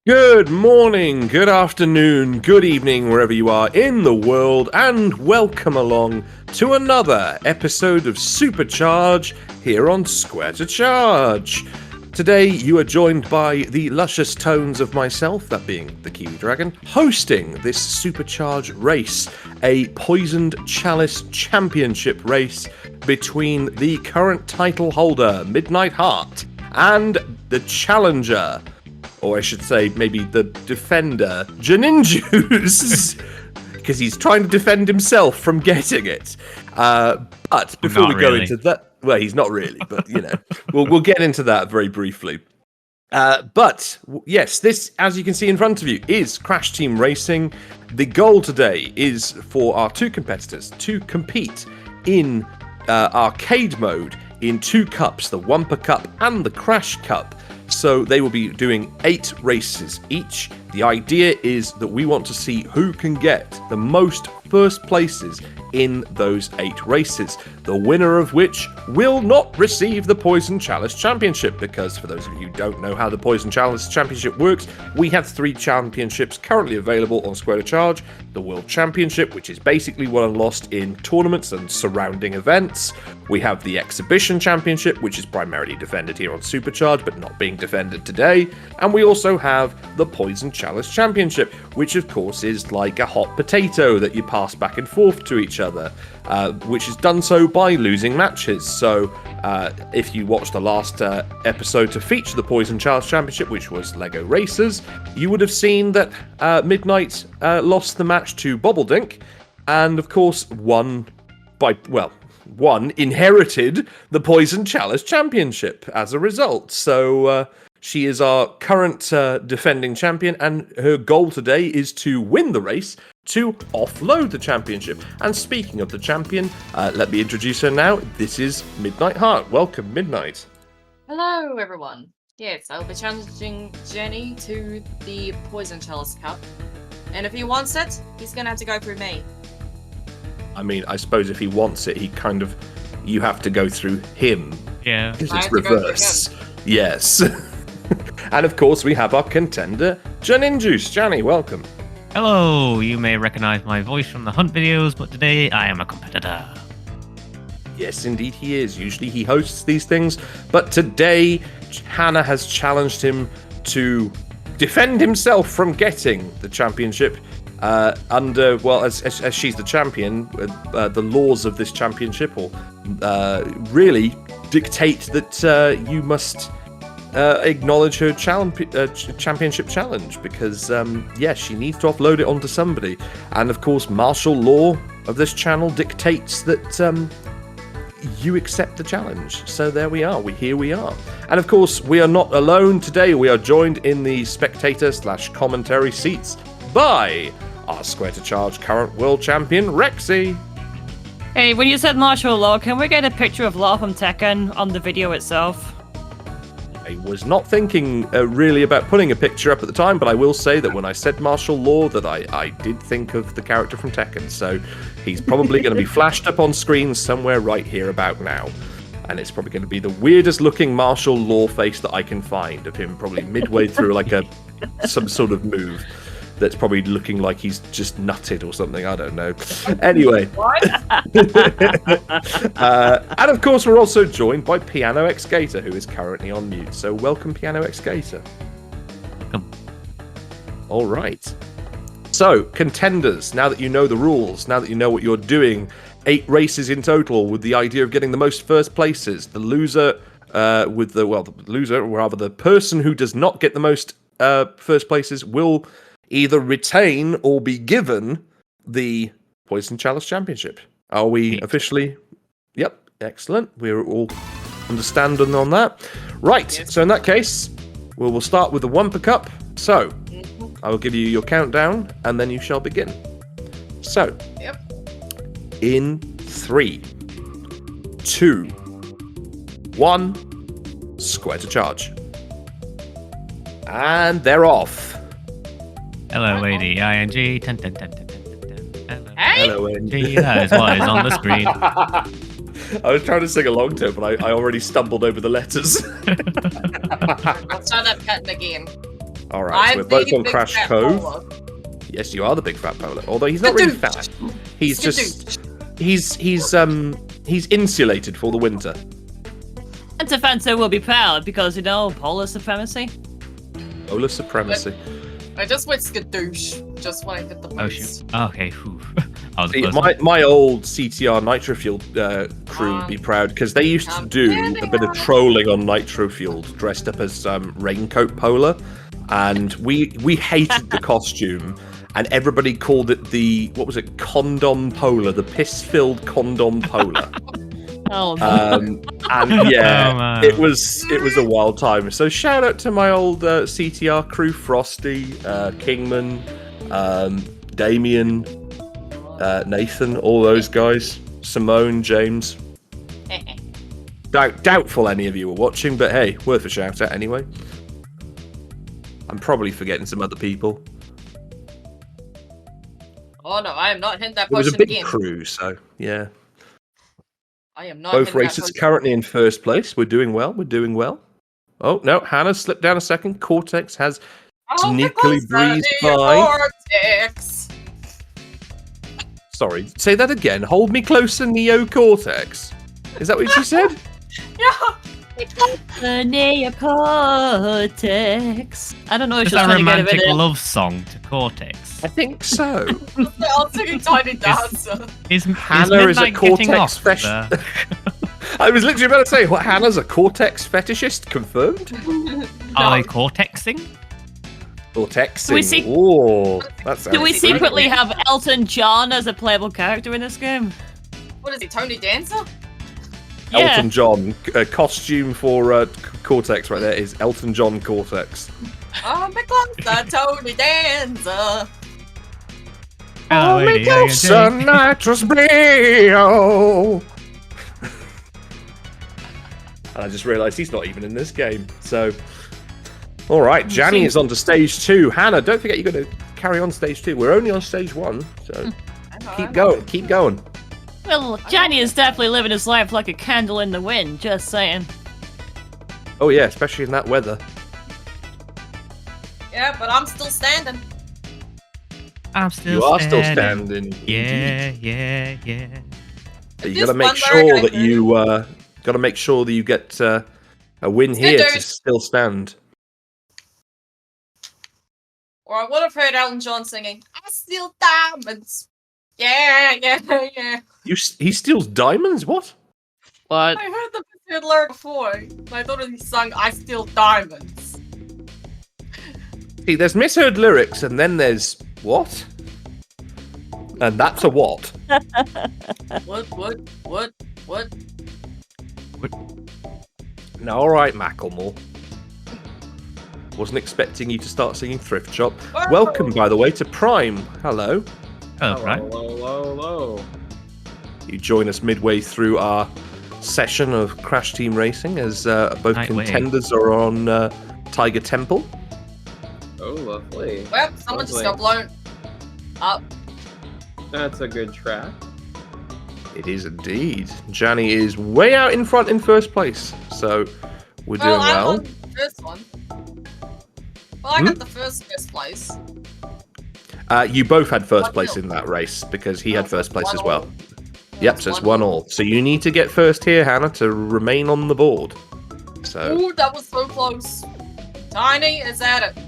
Good morning, good afternoon, good evening, wherever you are in the world, and welcome along to another episode of Supercharge here on Square to Charge. Today you are joined by the luscious tones of myself, that being the Kiwi Dragon, hosting this Supercharge race, a Poisoned Chalice Championship race between the current title holder, Midnight Heart, and the challenger, or I should say, maybe the defender, JaNinJuice, because he's trying to defend himself from getting it. But before we go into that, well, he's not really, but you know, we'll get into that very briefly. But yes, this, as you can see in front of you, is Crash Team Racing. The goal today is for our two competitors to compete in arcade mode in two cups, the Wumpa Cup and the Crash Cup. So they will be doing 8 races each. The idea is that we want to see who can get the most first places in those 8 races, the winner of which will not receive the Poisoned Chalice Championship, because for those of you who don't know how the Poisoned Chalice Championship works, we have 3 championships currently available on Square to Charge. The World Championship, which is basically won and lost in tournaments and surrounding events. We have the Exhibition Championship, which is primarily defended here on Supercharge, but not being defended today. And we also have the Poisoned Chalice Championship, which of course is like a hot potato that you pass back and forth to each other, which is done so by losing matches. So if you watched the last episode to feature the Poisoned Chalice Championship, which was Lego Racers, you would have seen that Midnight lost the match to Bobbledink, and of course one inherited the Poisoned Chalice Championship as a result. So she is our current defending champion, and her goal today is to win the race to offload the championship. And speaking of the champion, let me introduce her now. This is Midnight Heart. Welcome, Midnight. Hello, everyone. Yes, I'll be challenging Jenny to the Poisoned Chalice Cup. And if he wants it, he's going to have to go through me. I mean, I suppose if he wants it, you have to go through him. Yeah. Because it's reverse. Yes. And of course, we have our contender, JaNinJuice. Janny, welcome. Hello, you may recognize my voice from the Hunt videos, but today I am a competitor. Yes, indeed he is. Usually he hosts these things, but today Hannah has challenged him to defend himself from getting the championship under, well, as she's the champion, the laws of this championship really dictate that you must acknowledge her championship challenge, because she needs to upload it onto somebody. And of course, martial law of this channel dictates that you accept the challenge. So there we are. Here we are. And of course, we are not alone today. We are joined in the spectator/commentary seats by our Square to Charge current world champion, Rexy. Hey, when you said martial law, can we get a picture of Law from Tekken on the video itself? I was not thinking really about putting a picture up at the time, but I will say that when I said martial law, that I did think of the character from Tekken. So he's probably going to be flashed up on screen somewhere right here about now. And it's probably going to be the weirdest looking martial law face that I can find of him, probably midway through like some sort of move that's probably looking like he's just nutted or something. I don't know. Anyway. And of course, we're also joined by PianoXgator, who is currently on mute. So welcome, PianoXgator. Welcome. All right. So, contenders, now that you know the rules, now that you know what you're doing, 8 races in total with the idea of getting the most first places, the loser the person who does not get the most first places will either retain or be given the Poisoned Chalice Championship. Are we officially? Yep, excellent. We're all understanding on that. Right, yes. So in that case, we'll start with the Wumpa Cup. So, I will give you your countdown, and then you shall begin. So, in 3, 2, 1, Square to Charge. And they're off. Hello, lady. ING. Ten, ten, ten, ten, ten, ten. Hello, Hey! ING. That is what is on the screen. I was trying to sing along to it, but I already stumbled over the letters. Let's try that pattern again. All right, so I'm we're both the on big Crash fat Cove. polar. Yes, you are the big fat polar. Although he's not really fat. He's just he's insulated for the winter. And Defenso will be proud because, you know, polar supremacy. Polar supremacy. I just went skadoosh just when I hit the Oh boost. shoot. Oh, okay. Whew. I was See, close. my old CTR Nitro Fueled crew would be proud because they used to do a bit of trolling on Nitro Fueled, dressed up as Raincoat Polar, and we hated the costume, and everybody called it the Condom Polar, the piss-filled Condom Polar. Oh, no. And yeah, Oh, man. it was a wild time. So shout out to my old CTR crew: Frosty, Kingman, Damien, Nathan, all those guys. Simone, James. Doubtful any of you were watching, but hey, worth a shout out anyway. I'm probably forgetting some other people. Oh no, I am not hitting that It was a potion big again. crew, so yeah. I am not Both hitting that races potion. currently in first place. We're doing well. We're doing well. Oh no, Hannah slipped down a second. Cortex has sneakily breezed by. Cortex. Sorry, say that again. Hold me closer, Neo Cortex. Is that what you said? Yeah. The neocortex. I don't know if Is she's that a trying to get a romantic bit of love song to Cortex? I think so. I'm singing Tiny Dancer. Is Hannah is a Midnight getting Cortex off fesh. I was literally about to say, what? Hannah's a Cortex fetishist? Confirmed? Are they Cortexing? Cortexing. Do we see- Oh, that sounds Do we great. secretly have Elton John as a playable character in this game? What is he, Tony Dancer? Elton John. Costume for Cortex right there is Elton John Cortex. Oh, my closer, Tony Dancer. Oh, lady, I get Sun it. nitrous bio. And I just realised he's not even in this game. So, all right, Janny is on to stage 2. Hannah, don't forget you're going to carry on stage 2. We're only on stage 1, so keep going, keep going. Well, Johnny is definitely living his life like a candle in the wind, just saying. Oh yeah, especially in that weather. Yeah, but I'm still standing. I'm still You are still standing. standing. Yeah, yeah, yeah. You This got to make one sure where I that go- you got to make sure that you get a win here to still stand. Or I would have heard Elton John singing, I steal diamonds. Yeah, yeah, yeah. He steals diamonds. What? What? I heard the lyric before. And I thought he sung, I steal diamonds. See, there's misheard lyrics, and then there's what? And that's a what? What? No, all right, Macklemore. Wasn't expecting you to start singing Thrift Shop. Oh. Welcome, by the way, to Prime. Hello. Oh, right. Hello. You join us midway through our session of Crash Team Racing as both Right way. contenders are on Tiger Temple. Oh, lovely. Well, someone just got blown up. That's a good track. It is indeed. Janny is way out in front in first place, so we're doing I well. won the first one. Well, I got the first place. You both had first 1-0. place in that race because he had first place as 1-0. well. Yep, so it's 1-1. So you need to get first here, Hannah, to remain on the board. So Ooh, that was so close. Tiny is at it.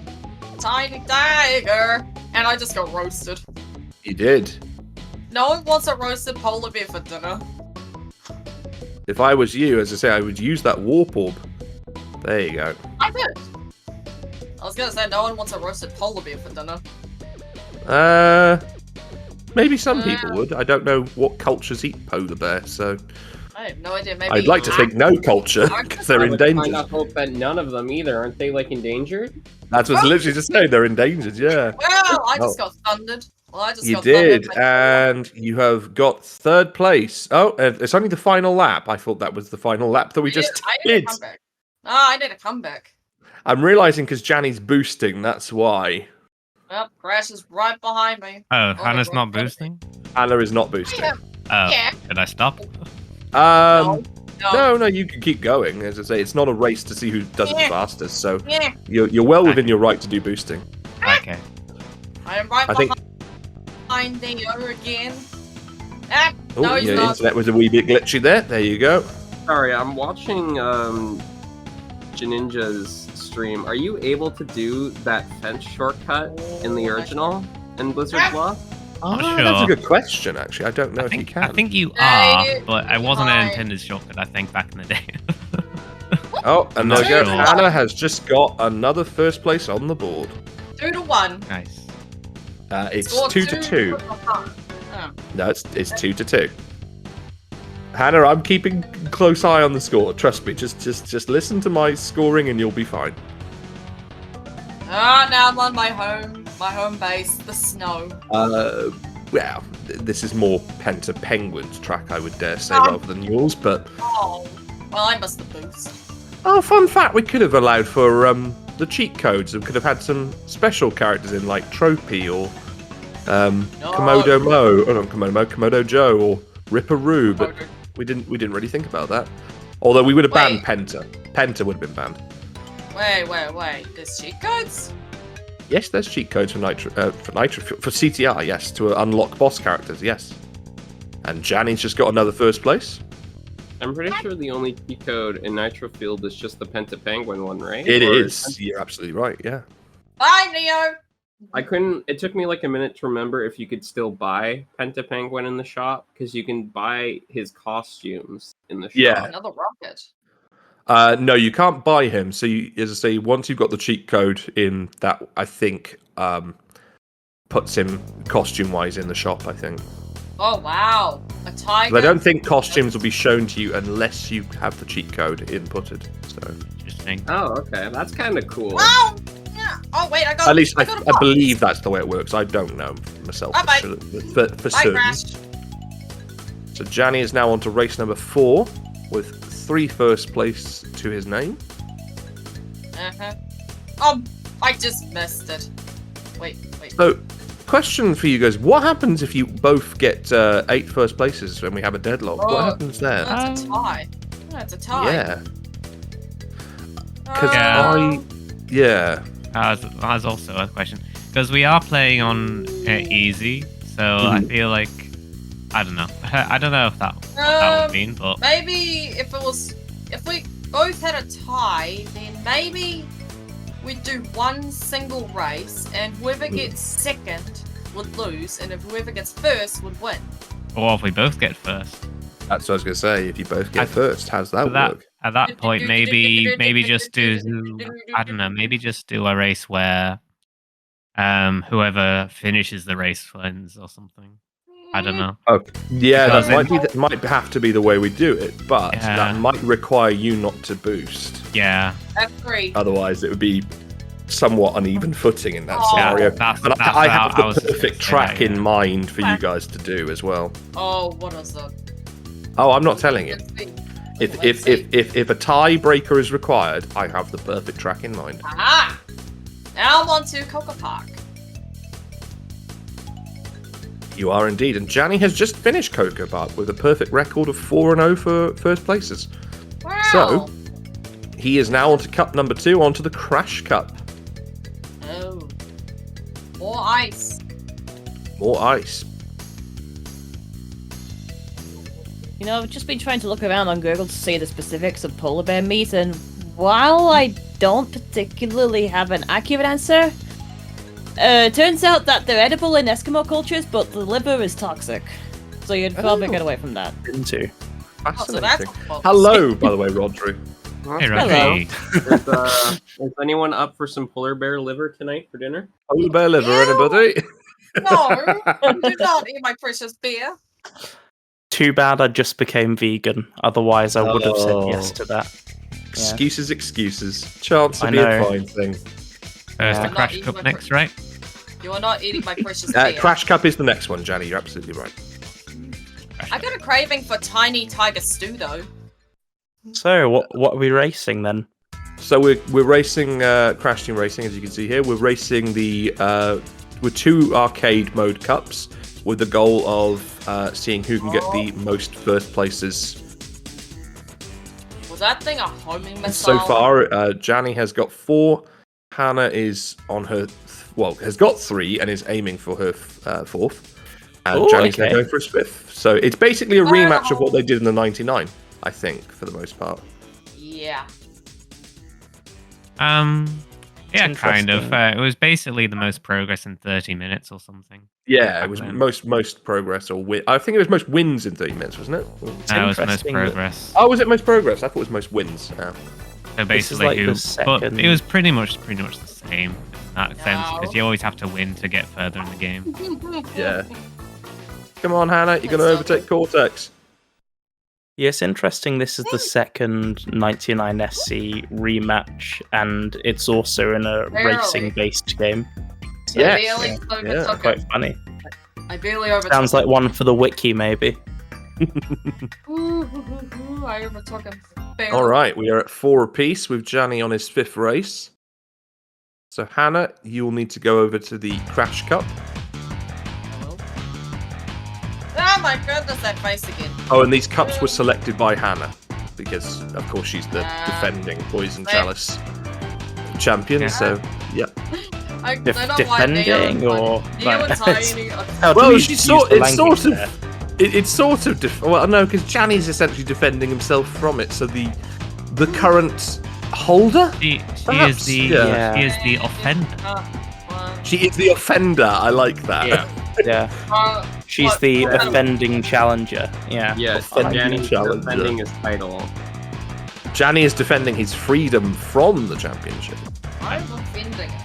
Tiny tiger. And I just got roasted. you did. No one wants a roasted polar bear for dinner. If I was you, as I say, I would use that warp orb. There you go. I did. I was gonna say no one wants a roasted polar bear for dinner. Maybe some people would. I don't know what cultures eat polar bear, so I have no idea. Maybe I'd like to think no culture because they're I would kind endangered. of hope that none of them either. Aren't they, like, endangered? That's what's literally just saying they're endangered. Yeah, Well, I just Oh. got thundered. Well, I just you got did, thundered. and you have got third place. Oh, it's only the final lap. I thought that was the final lap that we just I need a did. comeback. Ah, I need a comeback. I'm realizing because Janny's boosting, that's why. Well, Crash is right behind me. Oh, Oh, Hannah's right, not right. boosting? Anna is not boosting. Yeah. Oh, Yeah. did I stop? Um, No, you can keep going. As I say, it's not a race to see who does it Yeah. fastest, so Yeah. you're well within your right to do boosting. Okay. I am right I think- behind Neo again. Ah, Oh, no, he's your not. internet was a wee bit glitchy there. There you go. Sorry, I'm watching JaNinJuice's stream. Are you able to do that fence shortcut in the original in Blizzard Bluff? Not That's a sure. good question, actually. I don't know if you can. I think you Hey, are, but I wasn't hi. an intended shortcut, I think, back in the day. Oh, and there we go. Not sure. Hannah has just got another first place on the board. 2-1. Nice. It's Score 2-2. Oh. No, it's 2-2. Hannah, I'm keeping close eye on the score. Trust me. Just listen to my scoring, and you'll be fine. Ah, now I'm on my home base, the snow. Well, this is more Penta Penguins track, I would dare say, Oh. rather than yours. But Oh, well, I must have boost. fun fact: we could have allowed for the cheat codes, and could have had some special characters in, like Tropy or Komodo Mo, or not Komodo Mo, Komodo Joe or Ripperoo, but we didn't really think about that. Although we would have banned Wait. Penta. Penta would have been banned. Wait. There's cheat codes? Yes, there's cheat codes for for CTR. Yes, to unlock boss characters. Yes, and Janny's just got another first place. I'm pretty sure the only cheat code in Nitro Field is just the Penta Penguin one, right? It Or is. You're absolutely right. Yeah. Bye, Neo! I couldn't. It took me like a minute to remember if you could still buy Penta Penguin in the shop, because you can buy his costumes in the shop. Yeah. Another rocket. No, you can't buy him. So, as I say, once you've got the cheat code in, that I think puts him costume-wise in the shop. I think. Oh, wow. A tiger. But I don't think costumes will be shown to you unless you have the cheat code inputted. So, Interesting. Oh, okay. That's kind of cool. Wow! Yeah. Oh, wait, I got at least I got a box. believe that's the way it works. I don't know myself Bye-bye. for Bye, certain. Crash. So Janny is now on to race number 4 with 3 first place to his name. Uh-huh. Oh, I just missed it. Wait. So, question for you guys: what happens if you both get 8 first places when we have a deadlock? Oh. What happens there? That's a tie. That's a tie. Yeah, because Yeah. yeah. That's also a question. Because we are playing on easy, so I feel like... I don't know. I don't know if that would mean, but... Maybe if we both had a tie, then maybe we'd do one single race, and whoever gets second would lose, and if whoever gets first would win. Or if we both get first. That's what I was gonna say. If you both get first, how's that work? At that point, maybe just do... I don't know. Maybe just do a race where whoever finishes the race wins or something. I don't know. Oh, yeah, Because that might have to be the way we do it, but Yeah. that might require you not to boost. Yeah. Agree. Otherwise, it would be somewhat uneven footing in that Oh. scenario. That's And what I have I the was just perfect gonna track say, in mind for you guys to do as well. Oh, what is that? Oh, I'm not telling you. Let's see. If Let's see. if a tiebreaker is required, I have the perfect track in mind. Aha! Now I'm on to Coca Park. You are indeed, and Janny has just finished Cocoa Park with a perfect record of 4-0 for first places. Wow. So he is now on to Cup number 2, on to the Crash Cup. Oh. More ice. More ice. You know, I've just been trying to look around on Google to see the specifics of polar bear meat, and while I don't particularly have an accurate answer, turns out that they're edible in Eskimo cultures, but the liver is toxic. So you'd probably Oh. get away from that. Into. So that's Fascinating. Hello, by the way, Rodri. Hey, Hello. Rodri. Is anyone up for some polar bear liver tonight for dinner? Polar bear liver, Ew. anybody? No, do not eat my precious beer. Too bad I just became vegan. Otherwise, I would have said Oh. yes to that. Excuses, excuses. Chance to I be a know. fine thing. There's the Yeah. Crash Cup next, right? You are not eating my precious beer. Crash Cup is the next one, Janny. You're absolutely right. I got a craving for tiny tiger stew, though. So, what are we racing then? So we're racing Crash Team Racing, as you can see here. We're racing the with 2 arcade mode cups, with the goal of seeing who can get the most first places Was that thing a homing And missile? so far, Janny has got 4. Hannah is on her, has got 3 and is aiming for her 4th. And Ooh, Janny's now okay. going for his 5th. So it's basically a rematch of what Wow. they did in the 99, I think, for the most part. Yeah. Yeah, kind of. interesting. It was basically the most progress in 30 minutes or something. Yeah, it was then. most progress or win. I think it was most wins in 30 minutes, wasn't it? It's That was most interesting that- progress. Oh, was it most progress? I thought it was most wins. So This is basically, like the but second- it was pretty much the same in that sense No. because you always have to win to get further in the game. Yeah. Come on, Hannah, you're going to That's so overtake Cortex. Yeah, it's interesting. This is the second 99 SC rematch, and it's also in a Barely. racing-based game. So Yeah. I barely overtook quite him. funny. I barely overtook Sounds like one for the wiki, maybe. I overtook him. Barely. All right, we are at 4 apiece with Janny on his 5th race. So, Hannah, you'll need to go over to the Crash Cup. Oh my goodness, that face again. Oh, and these cups were selected by Hannah because, of course, she's the defending Poisoned Chalice champion. Yeah. So, yeah. I don't know why Defending or Neo and it's- Tiny are How do Well, we she's use sort. the It's sort language of. there? It's sort of. Well, no, because Janny's essentially defending himself from it. So the current holder, She Perhaps, is the yeah. she is the offender. she is the offender. I like that. Yeah. Yeah, she's what- the what- offending challenger. Yeah. Yeah, Offending Danny's challenger. defending his title. Janny is defending his freedom from the championship. I'm offending it.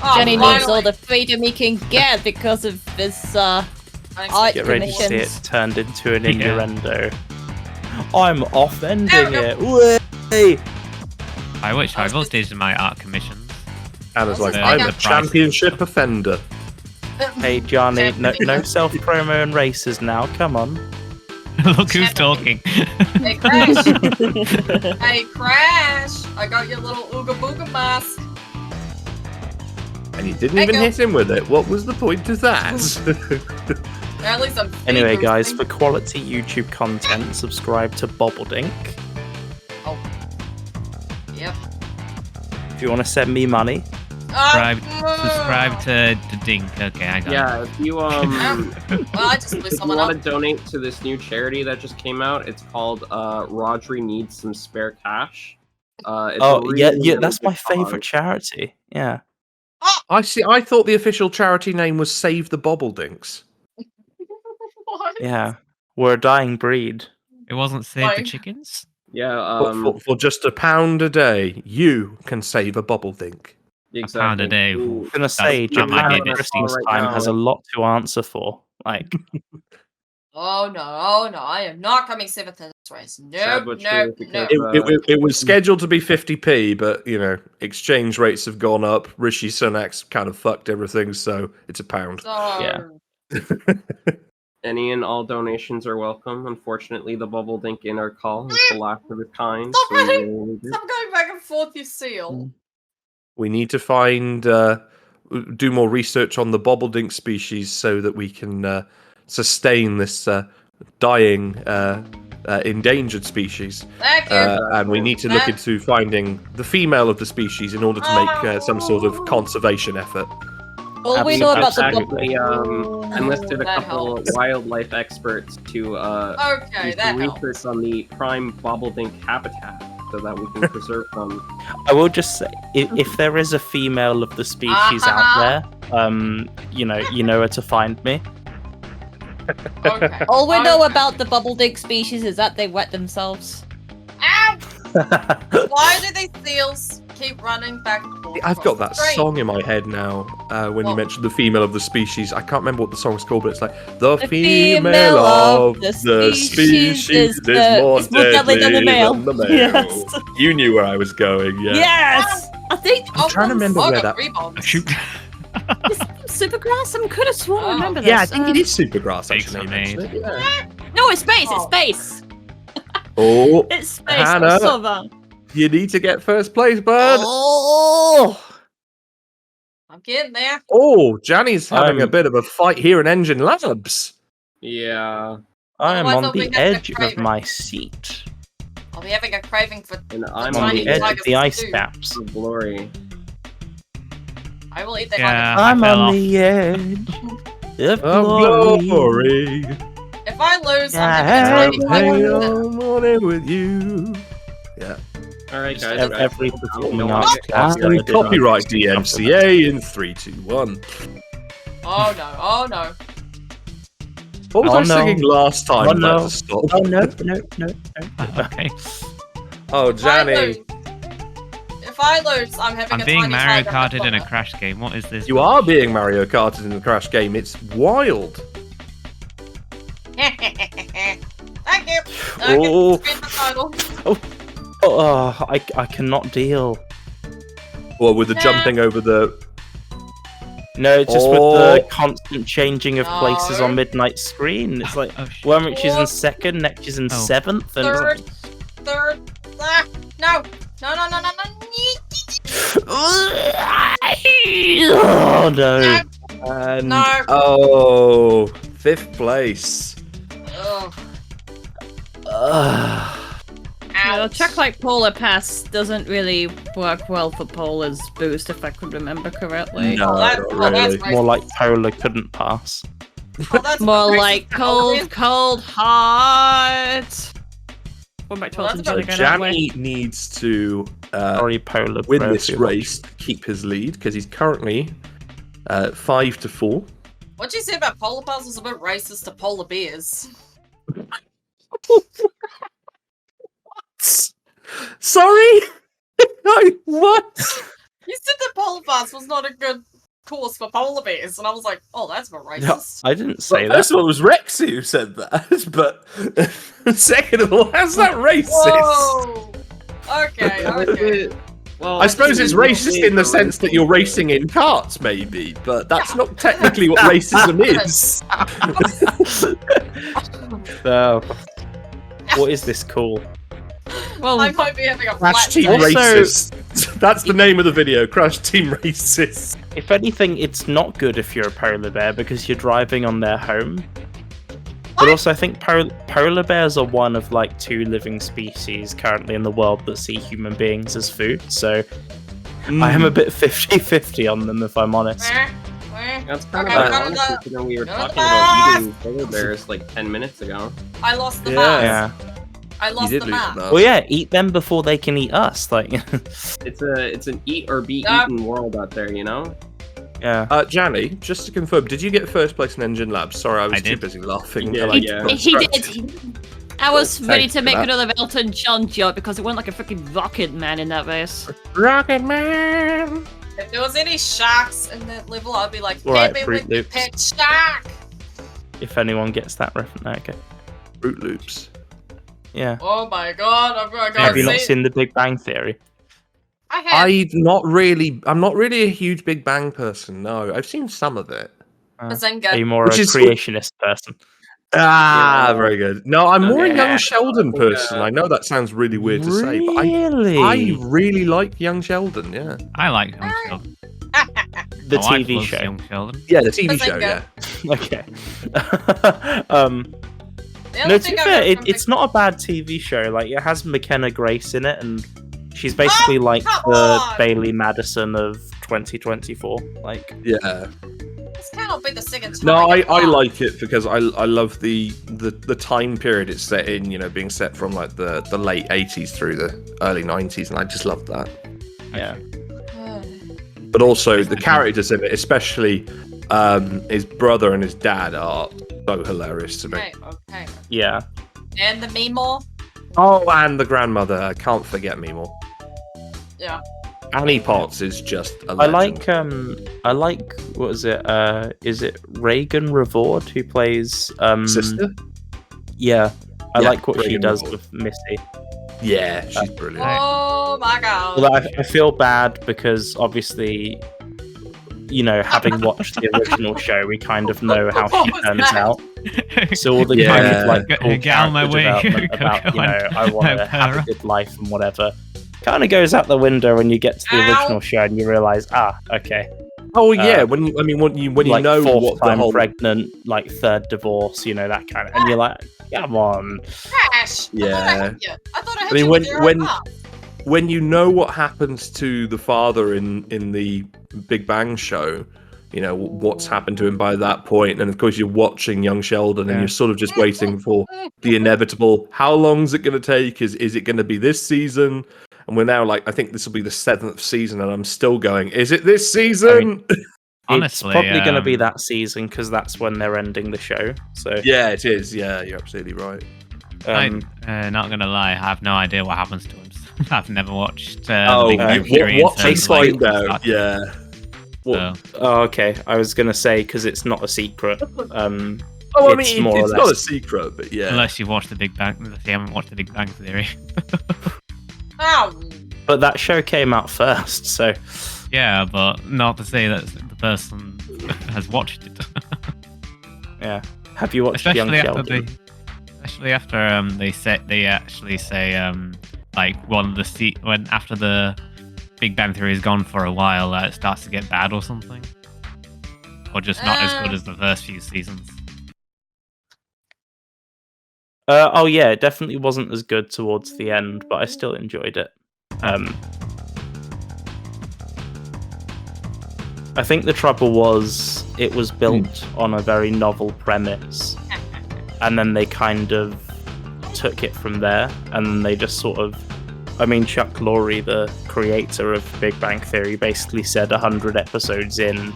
Oh, Jenny needs all finally. the freedom he can get because of this Thanks. art Get ready to see it commissions. turned into an Yeah. innuendo. I'm offending Ow, it. Way! I wish I updated my art commissions. Hannah's like, Yeah. I'm a Yeah. championship offender. Hey Johnny, no self promo and races now. Come on. Look who's talking. Hey, Crash! Hey, Crash! I got your little Ooga Booga mask. And you didn't even Echo. hit him with it. What was the point of that? At least I'm Anyway, fingers guys, thing. for quality YouTube content, subscribe to Bobbledink. Yep. If you want to send me money, Subscribe to the Dink. Okay, I got it. Yeah, if you Well, I just blew if you someone want up. to donate to this new charity that just came out, it's called Rodri Needs Some Spare Cash. It's oh a really, yeah, really that's my good favorite cause. charity. Yeah. I see. I thought the official charity name was Save the Bobbledinks. What? Yeah, we're a dying breed. It wasn't Save the Fine. Chickens? Yeah, For just £1 a day, you can save a Bobbledink. exactly. pound a day. Ooh. I was gonna say that might Japan be a at bit Christmas steep. time Right has a now. lot to answer for. Like, Oh no, I am not coming 7th in this race. No, Sad but no, true, no. because- It was scheduled to be 50p, but you know, exchange rates have gone up. Rishi Sunak's kind of fucked everything, so it's £1. So, Yeah. Any and all donations are welcome. Unfortunately, the bubble dink in our call is the last of its kind. Stop so we running! really need it. Stop going back and forth, you seal. We need to find, do more research on the Bobbledink species so that we can sustain this dying, endangered species. Thank you. And we need to look into finding the female of the species in order to make some sort of conservation effort. All we know about the Absolutely. bubble. Enlisted a That couple helps. wildlife experts to Okay, do that some helps. research on the prime bobbledink habitat so that we can preserve them. I will just say, if there is a female of the species out there, you know where to find me. Okay. All we Okay. know about the bubbledick species is that they wet themselves. Ow! Why do these seals keep running back and forth? I've got that across the street? song in my head now. When you What? mentioned the female of the species, I can't remember what the song's called, but it's like the The female of the species is more deadly than the male. Yes. You knew where I was going, yeah. Yes! I think Oh, trying to remember I where got that- rebounds. Shoot. it's Supergrass. I could have sworn I remember this. Yeah, I think it is Supergrass. Fakes Actually, are now you mention made. it, yeah. No, it's space. Oh. It's space. Oh, It's space. Hannah. Crossover. you need to get first place, bud. Oh. I'm getting there. Oh, Janny's having a I'm- bit of a fight here in Engine Labs. Yeah. I am Otherwise on I'll the be next edge to of Craven. my seat. I'll be having a craving for And the I'm on tiny the edge of tiger's the ice stew. caps. of glory. I will eat that Yeah. tiger. I'm fell on off. the edge of Oh, glory. glory. If I lose, I'm Yeah. having a tiny tiger for dinner. I'm on it with you. Yeah. All right, guys. Every guys, performing no arts one- class. And copyright DMCA in 3, 2, 1. Oh no, oh no. What was Oh, I no. singing last time? Oh, That no. to stop. Oh no, no, no, no. Okay. Oh, If I Janny. lose- If I lose, I'm having I'm a being tiny Mario tiger for Karted in a dinner. Crash game. What is this? You are being Mario Karted in the Crash game. It's wild. Thank you. Oh. Okay, screen the title. Oh, I cannot deal. Or with the Nah. jumping over the. No, just Oh. with the constant changing of places No. on Midnight Screen. It's like Oh, shit. one week she's in second, next she's in Oh. seventh, and it's Third, like, third. Ah, no, no, no, no, no, no. oh no. And No. Oh, 5th place. Ugh. Well, Ouch. check like Polar Pass doesn't really work well for Polar's boost, if I could remember correctly. No, that's- not oh, that's really. right. more like Polar couldn't pass. Oh, that's More racist like to cold, Halloween. cold, hot. What about Well, Twelve that's and about Sugar that way? Janny needs to Sorry, Polar. win bro, this if you're race to keep his lead because he's currently 5 to 4. What you say about polar bears is a bit racist to polar bears. Sorry? What? You said that polar bears was not a good course for polar watching, and I was like, oh, that's a bit watching. racist. I didn't say First that. of all, it was Rexy who said that, but second of all, how's that racist? Whoa! Okay, okay. Well, I suppose it's actually, racist in the sense that you're racing in carts, maybe, but that's not technically what racism is. So, what is this called? Well, I might be having a Crash flat Team time. Also- Racist. That's the name of the video, Crash Team Racist. If anything, it's not good if you're a polar bear because you're driving on their home. But also, I think polar bears are one of like 2 living species currently in the world that see human beings as food. So I am a bit 50-50 on them, if I'm honest. That's kind Okay, of none of ironic the- considering we were none of talking the about math! eating polar bears like 10 minutes ago. I lost the Yeah. math. Yeah. I lost the math. Well, yeah, eat them before they can eat us. Like, It's an eat or be Yep. eaten world out there, you know? yeah. Janny, just to confirm, did you get first place in Engine Labs? Sorry, I was I too did. busy laughing. Yeah, until I yeah. got he distracted. did. I was Cool, ready thanks to for make that. another Elton John joke because it went like a freaking rocket man in that race. Rocket Man! If there was any sharks in that level, I'd be like, Alright, hit me Fruit with the Loops. pet shark! If anyone gets that reference, okay. Fruit Loops. Yeah. Oh my god, I'm gonna go Have you see not seen The Big Bang Theory? I have. I'm not really a huge Big Bang person, no. I've seen some of it. Bazinga. Are you more Which a is- creationist person? Ah, Yeah. very good. No, I'm more a Yeah. Young Sheldon I think, person. I know that sounds really weird to say, but Really? I really like Young Sheldon, yeah. I like Young Sheldon. The My wife TV loves show. Young Sheldon. Yeah, the TV show, Bazinga. yeah. Okay. The only No, to thing be I fair, know from it's not a bad TV show. Like, it has McKenna Grace in it, and she's basically like come the on! Bailey Madison of 2024. Like, Yeah. This cannot be the second time. No, I get marked. like it because I love the time period it's set in, you know, being set from like the late 80s through the early 90s, and I just love that. yeah. But also the characters in it, especially his brother and his dad, are so hilarious to me. Okay, okay. Yeah. And the Meemaw? Oh, and the grandmother, I can't forget Meemaw. Yeah. Annie Potts is just a I legend. like what is it Reagan Revord who plays Sister? Yeah. I Yeah, like what she Reagan does Revord. with Missy. Yeah, she's brilliant. Oh my god. Although I feel bad because obviously, you know, having watched the original show, we kind of know how she What was turns that? out. So all the Yeah. kind of like Get- cool get out of my character way. development Go about, you on. know, I want to No, have a Para. good life and whatever, kind of goes out the window when you get to the Ow. original show and you realize, okay, Oh yeah, when you like know what the fourth whole time pregnant, like third divorce, you know, that kind of, and you're like, Come on. Crash! Yeah. I thought I I hit mean, you with your own laugh. when you know what happens to the father in the Big Bang show, you know what's happened to him by that point, and of course you're watching young Sheldon, and Yeah. you're sort of just waiting for the inevitable. How long's it going to take? Is it going to be this season? And we're now like, I think this will be the 7th season, and I'm still going. Is it this season? Honestly, it's probably going to be that season because that's when they're ending the show. So Yeah, it is. Yeah, you're absolutely right. Not gonna lie, I have no idea what happens to him. I've never watched Oh, the Big Bang Theory what in to terms of, like, find out? start- Yeah. so- Oh, okay. I was going to say because it's not a secret. Oh, I It's mean, more or it's not a less- secret, but yeah. Unless you watch the Big Bang, unless you haven't watched the Big Bang Theory. Oh, But that show came out first, so Yeah, but not to say that the person has watched it. yeah. Have you watched Young Sheldon? Especially after they actually say like when after the Big Bang Theory is gone for a while, it starts to get bad or something, or just not as good as the first few seasons. Oh yeah, it definitely wasn't as good towards the end, but I still enjoyed it. I think the trouble was it was built on a very novel premise, and then they kind of took it from there, and then they just sort of... I mean, Chuck Lorre, the creator of Big Bang Theory, basically said 100 episodes in,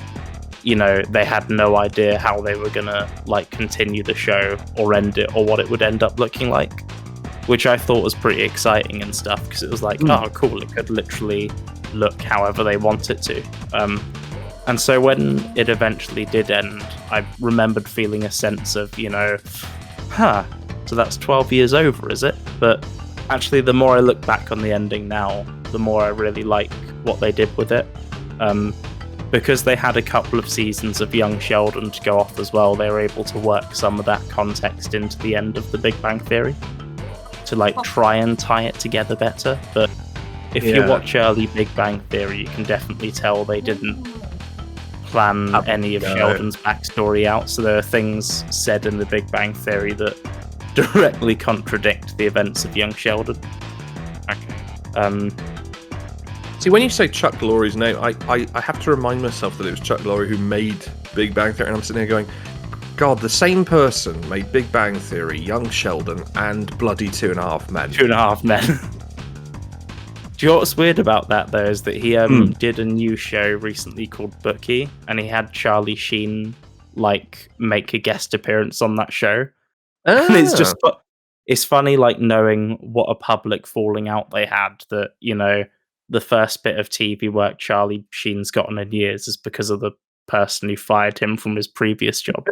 you know, they had no idea how they were gonna, like, continue the show or end it, or what it would end up looking like, which I thought was pretty exciting and stuff, because it was like, oh, cool, it could literally look however they want it to. And so when it eventually did end, I remembered feeling a sense of, you know, so that's 12 years over, is it? But actually, the more I look back on the ending now, the more I really like what they did with it. Because they had a couple of seasons of young Sheldon to go off as well, they were able to work some of that context into the end of the Big Bang Theory to, like, try and tie it together better. But if you watch early Big Bang Theory, you can definitely tell they didn't plan any of Sheldon's backstory out, so there are things said in the Big Bang Theory that directly contradict the events of young Sheldon. Okay. See, when you say Chuck Lorre's name, I have to remind myself that it was Chuck Lorre who made Big Bang Theory, and I'm sitting here going, God, the same person made Big Bang Theory, Young Sheldon, and bloody 2.5 Men. 2.5 Men. Do you know what's weird about that, though, is that he did a new show recently called Bookie, and he had Charlie Sheen, like, make a guest appearance on that show. And it's just... It's funny, like, knowing what a public falling out they had, that, you know, the first bit of TV work Charlie Sheen's gotten in years is because of the person who fired him from his previous job.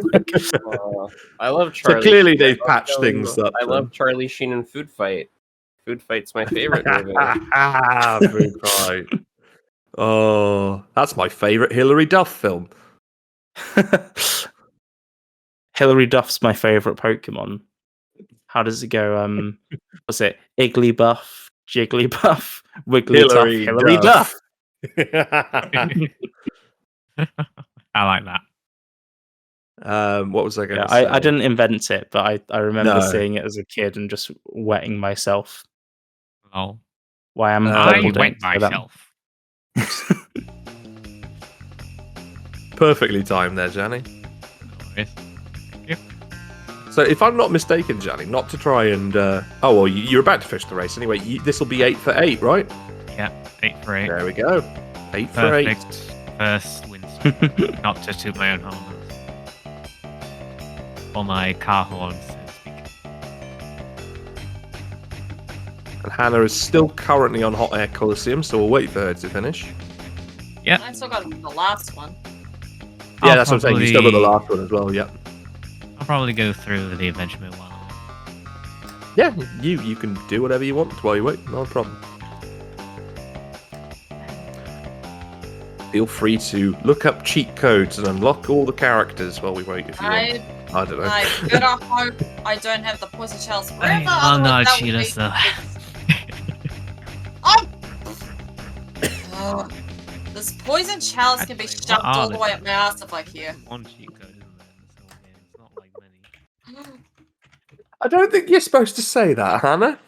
I love Charlie. So clearly Sheen. they've patched things up. I love Charlie Sheen and Food Fight. Food Fight's my favorite movie. Food Fight. Oh, that's my favourite Hilary Duff film. Hilary Duff's my favourite Pokemon. How does it go? What's it? Igglybuff, Jigglypuff, Wigglytuff, Hilary Duff. I like that. What was I going to say? I didn't invent it, but I remember seeing it as a kid and just wetting myself. Oh, Why am I wet myself. Perfectly timed there, Janny. So, if I'm not mistaken, Janny, not to try and... you're about to finish the race anyway. This will be 8 for 8, right? Yeah, 8 for 8. There we go. 8 for 8. Perfect first win. Not to toot my own horn. Or my car horn, so to speak. And Hannah is still currently on Hot Air Coliseum, so we'll wait for her to finish. Yep. I still got the last one. Yeah, that's what I'm saying. You still got the last one as well, yeah. I'll probably go through the Adventure Mode one. Yeah, you can do whatever you want while you wait, no problem. Feel free to look up cheat codes and unlock all the characters while we wait if you want. I don't know. I better hope I don't have the Poisoned Chalice forever. I'm not a otherwise that cheater, would so... Oh! This Poisoned Chalice can be Actually, shoved what are all the the way up my ass if I care. One cheat code, isn't there? In this whole game. It's not like many. I don't think you're supposed to say that, Hannah.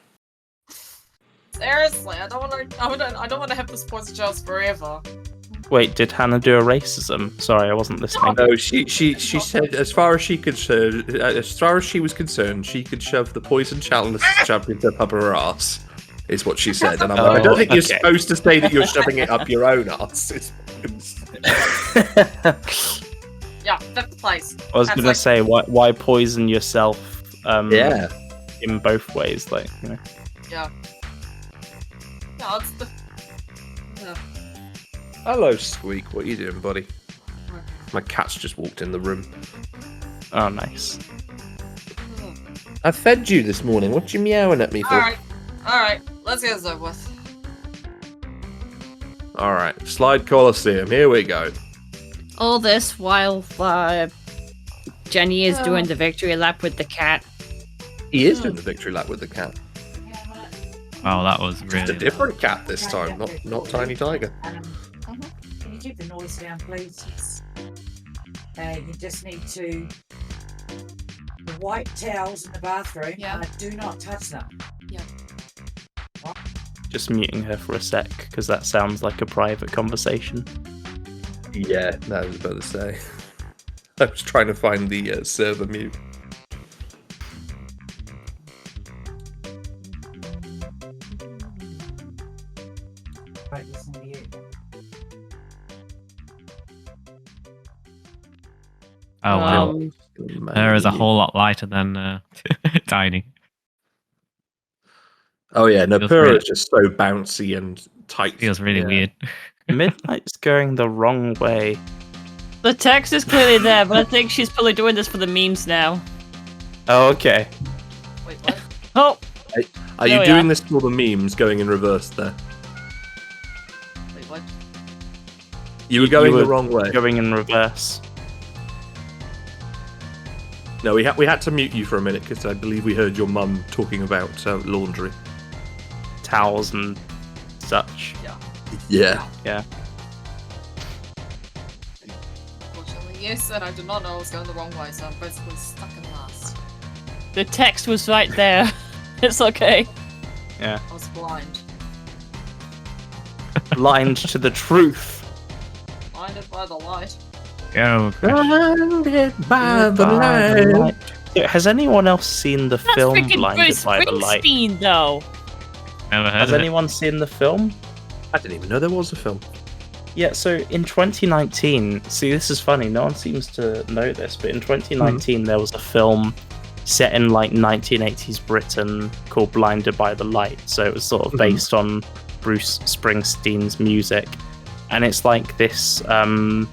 Seriously, I don't want to have this Poisoned Chalice forever. Wait, did Hannah do a racism? Sorry, I wasn't listening. No, she said as far as she was concerned, she could shove the Poisoned Chalice Championship up her ass. Is what she said, and I'm like, I don't think you're supposed to say that you're shoving it up your own ass. Yeah, fifth place. I was gonna say, why poison yourself? In both ways, like, you know. Yeah. No, it's the. Yeah. Hello, Squeak. What are you doing, buddy? My cat's just walked in the room. Oh, nice. I fed you this morning. What you meowing at me for? Alright. Let's get this over with. Alright, Slide Coliseum. Here we go. All this while Jenny is doing the victory lap with the cat. He is doing the victory lap with the cat. Oh, that was Just really. a different cat this time, not Tiny Tiger. Can you keep the noise down, please? You just need to. The white towels in the bathroom. Yeah. Do not touch them. Just muting her for a sec, because that sounds like a private conversation. Yeah, that was about to say. I was trying to find the server mute. Right, listen to you. Oh wow. Her is a Man. whole lot lighter than Tiny. Oh yeah, no, Feels Pura really- is just so bouncy and tight. Feels really Yeah. weird. Midnight's going the wrong way. The text is clearly there, but I think she's probably doing this for the memes now. Oh, okay. Wait, what? Oh, Are you Oh, yeah. doing this for the memes going in reverse there? Wait, what? You were going You the were wrong way. Going in reverse. No, we had to mute you for a minute because I believe we heard your mum talking about laundry. Towels and such. Yeah. Unfortunately, yes, and I did not know I was going the wrong way, so I'm basically stuck in last. the text was right there. It's okay. I was blind. Blind to the truth. Blinded by the light. Go. Crash. Blinded by the light. Yeah, has anyone else seen the That's film freaking Blinded Bruce by the Light? Springsteen, though. Never heard Has of it. anyone seen the film? I didn't even know there was a film. Yeah, so in 2019, see, this is funny, no one seems to know this, but in 2019 there was a film set in like 1980s Britain called Blinded by the Light. So it was sort of based on Bruce Springsteen's music. And it's like this, I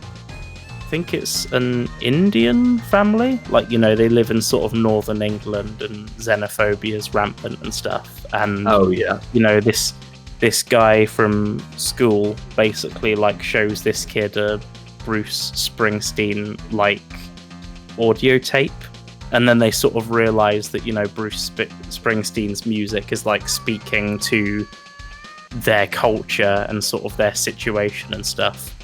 think it's an Indian family. Like, you know, they live in sort of northern England and xenophobia is rampant and stuff. And Oh yeah. you know, this guy from school basically like shows this kid a Bruce Springsteen like audio tape, and then they sort of realize that, you know, Bruce Springsteen's music is like speaking to their culture and sort of their situation and stuff.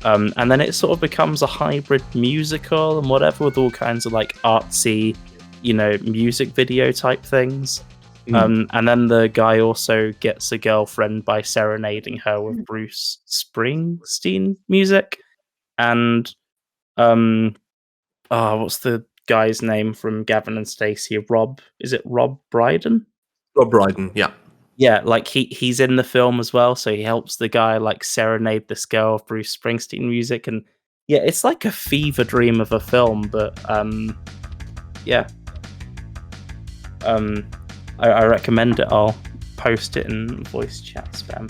And then it sort of becomes a hybrid musical and whatever, with all kinds of like artsy, you know, music video type things. And then the guy also gets a girlfriend by serenading her with Bruce Springsteen music. And what's the guy's name from Gavin and Stacey? Rob? Is it Rob Brydon? Rob Brydon, yeah. Yeah, like he's in the film as well, so he helps the guy like serenade this girl with Bruce Springsteen music, and yeah, it's like a fever dream of a film, but yeah. I recommend it. I'll post it in voice chat spam.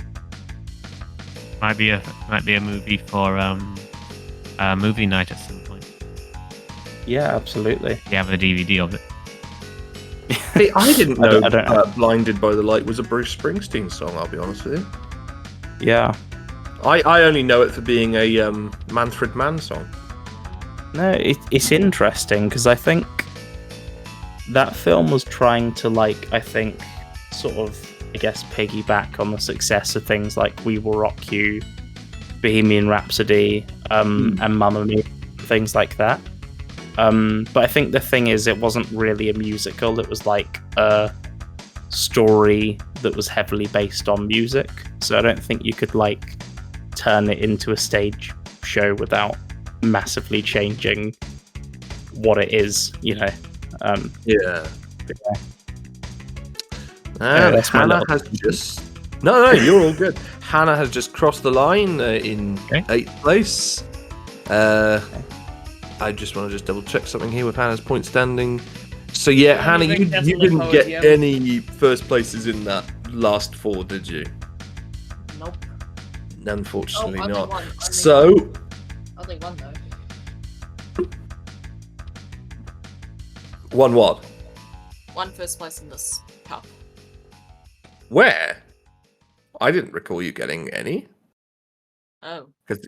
Might be a movie for movie night at some point. Yeah, absolutely. You have a DVD of it. See, I didn't I know don't- Blinded by the Light was a Bruce Springsteen song, I'll be honest with you. Yeah. I only know it for being a Manfred Mann song. No, it's interesting because I think that film was trying to, like, I think, sort of, I guess, piggyback on the success of things like We Will Rock You, Bohemian Rhapsody, and Mamma Mia, things like that. But I think the thing is, it wasn't really a musical. It was like a story that was heavily based on music. So I don't think you could like turn it into a stage show without massively changing what it is, you know. Yeah. that's my Hannah little- has just. No, you're all good. Hannah has just crossed the line in Okay. 8th place. I just want to just double check something here with Hannah's point standing. So yeah, Yeah, Hannah, you you think that's on the didn't get podium. any first places in that last 4, did you? Nope. Unfortunately only not. one, only So Only one though. one what? One first place in this cup. Where? I didn't recall you getting any. Oh. Because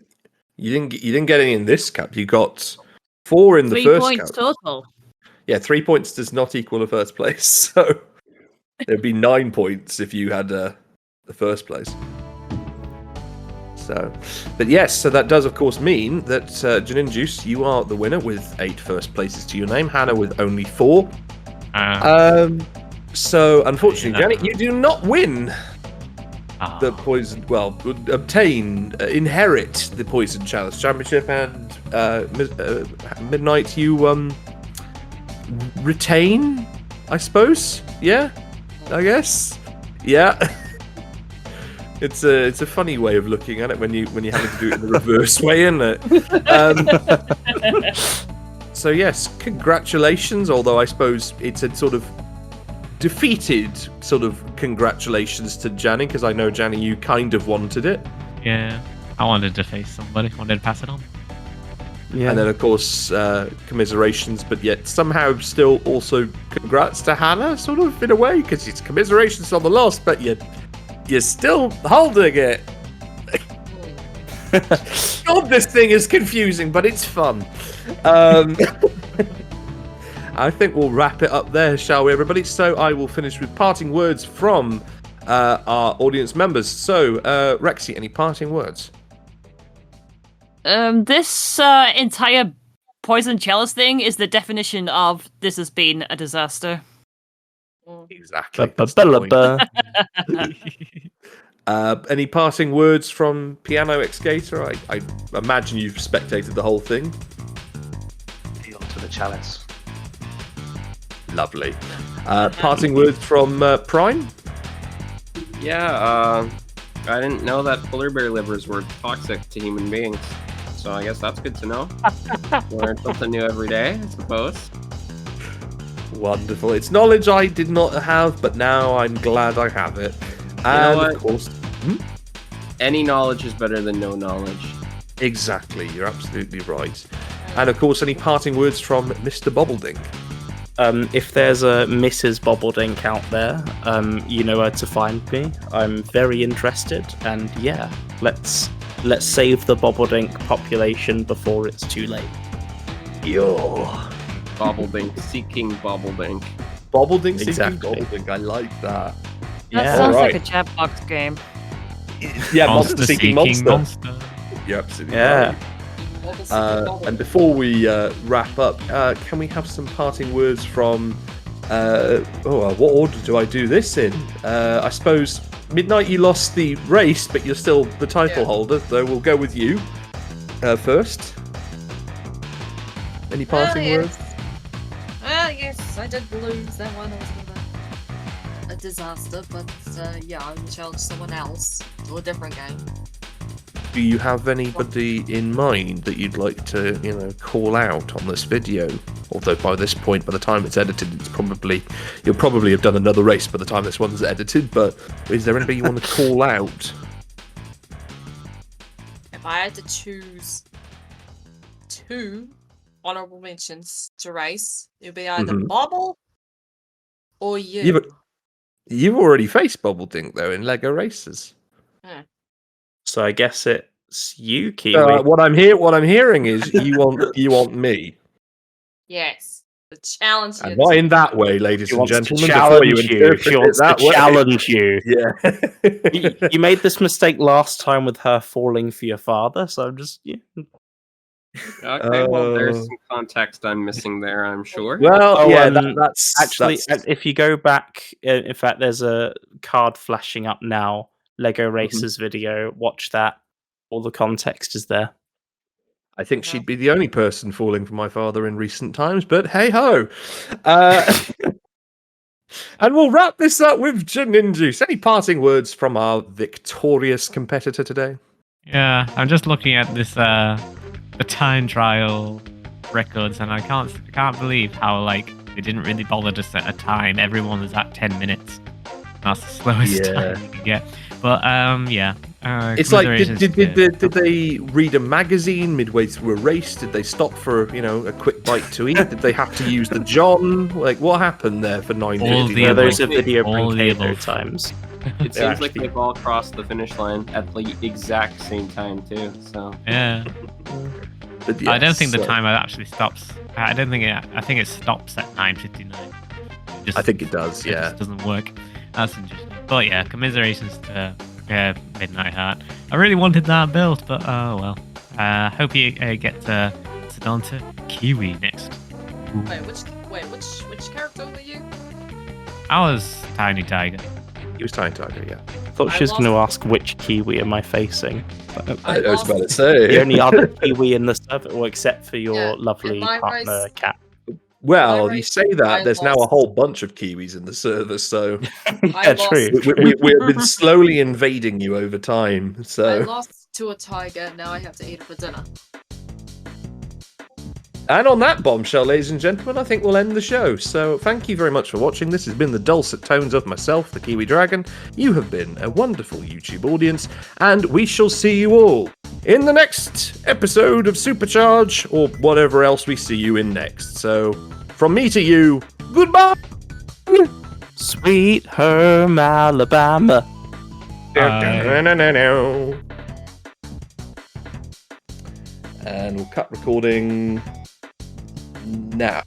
you didn't get any in this cup. You got 4 in the 3 first points cup. total. Yeah, 3 points does not equal a first place. So there'd be 9 points if you had the first place. So, but yes, so that does of course mean that JaNinJuice, you are the winner with 8 first places to your name. Hannah with only 4. So unfortunately, Yeah. Janet, you do not win the Oh, poison. Well, inherit the Poisoned Chalice Championship, and Midnight, you retain, I suppose. Yeah, I guess. Yeah. It's a funny way of looking at it when you having to do it in the reverse way, isn't it? So yes, congratulations. Although I suppose it's a sort of defeated sort of congratulations to Janny, because I know Janny, you kind of wanted it. yeah. I wanted to face somebody. Wanted to pass it on. Yeah. And then, of course, commiserations, but yet somehow still also congrats to Hannah, sort of, in a way, because it's commiserations on the loss, but you're still holding it. God, this thing is confusing, but it's fun. I think we'll wrap it up there, shall we, everybody? So I will finish with parting words from our audience members. So, Rexy, any parting words? This entire Poisoned Chalice thing is the definition of this has been a disaster. Exactly. that's the point. Ba-ba-ba-ba. Any parting words from PianoXgator? I imagine you've spectated the whole thing. Deal to the chalice. Lovely. Parting words from Prime? Yeah, I didn't know that polar bear livers were toxic to human beings. So I guess that's good to know. Learn something new every day, I suppose. Wonderful. It's knowledge I did not have, but now I'm glad I have it. And what? of course, Any knowledge is better than no knowledge. exactly. You're absolutely right. And of course, any parting words from Mr. Bobbledink? If there's a Mrs. Bobbledink out there, you know where to find me. I'm very interested, and yeah, let's save the Bobbledink population before it's too late. Yo. Bobblebink, seeking Bobblebink. Bobbledink seeking Exactly. Bobbledink. I like that. That Yeah. sounds Alright. like a chat box game. Yeah, Monster seeking seeking monster. monster. You're absolutely Yeah. right. And before we wrap up, can we have some parting words from... what order do I do this in? I suppose, Midnight, you lost the race, but you're still the title Yeah. holder, so we'll go with you first. Any parting words? Yes, I did lose that one. It was a disaster, but yeah, I will challenge someone else to a different game. Do you have anybody in mind that you'd like to, call out on this video? Although by this point, by the time it's edited, you'll probably have done another race by the time this one's edited. But is there anybody you want to call out? If I had to choose 2 honorable mentions to race, it would be either Mhm. Bobble or you. Yeah, you've already faced Bobbledink though in Lego races. So I guess it's you, Kiwi. What I'm hearing is you want me, Yes, the challenge. and not in that way, ladies She and wants to gentlemen. Before challenge you. interpret She it wants to that way. challenge you. Yeah. You made this mistake last time with her falling for your father, so I'm just... Yeah. Okay, well, there's some context I'm missing there, I'm sure. Well, Oh, yeah, um, that's Actually, that's- if you go back, in fact, there's a card flashing up now. Lego Racers video. Watch that. All the context is there. I think she'd be the only person falling for my father in recent times, but hey ho. And we'll wrap this up with JaNinJuice. Any parting words from our victorious competitor today? Yeah, I'm just looking at this the time trial records, and I can't believe how like they didn't really bother to set a time. Everyone was at 10 minutes. That's the slowest time you can get. But yeah. It's like, commiserations did they read a magazine midway through a race? Did they stop for a quick bite to eat? Did they have to use the John? Like, what happened there for 9 All days? the Yeah, above. those are video All the Brincato above. times. It They're seems like actually- they've all crossed the finish line at the exact same time, too. So Yeah. But I don't think the yes, timer actually stops. I don't think it. I think it stops at 9:59. I think it does. It Yeah. just doesn't work. That's interesting. But yeah, commiserations to Midnight Heart. I really wanted that build, but oh well. Hope you get to sit on to Kiwi next. Which character were you? I was Tiny Tiger. He was Tiny Tiger. Yeah. I thought she was I going to ask which Kiwi am I facing. But, I was about to say. the only other Kiwi in the server, well, except for your Yeah, lovely in my partner, race- Cat. Well, I you say that. I There's now a lost. whole bunch of Kiwis in the server, so Yeah, lost. true. we have been slowly invading you over time. I So, lost to a tiger. Now I have to eat it for dinner. and on that bombshell, ladies and gentlemen, I think we'll end the show. So, thank you very much for watching. This has been the dulcet tones of myself, the Kiwi Dragon. You have been a wonderful YouTube audience, and we shall see you all in the next episode of Supercharge, or whatever else we see you in next. So, from me to you, goodbye! Sweet Home, Alabama. And we'll cut recording now.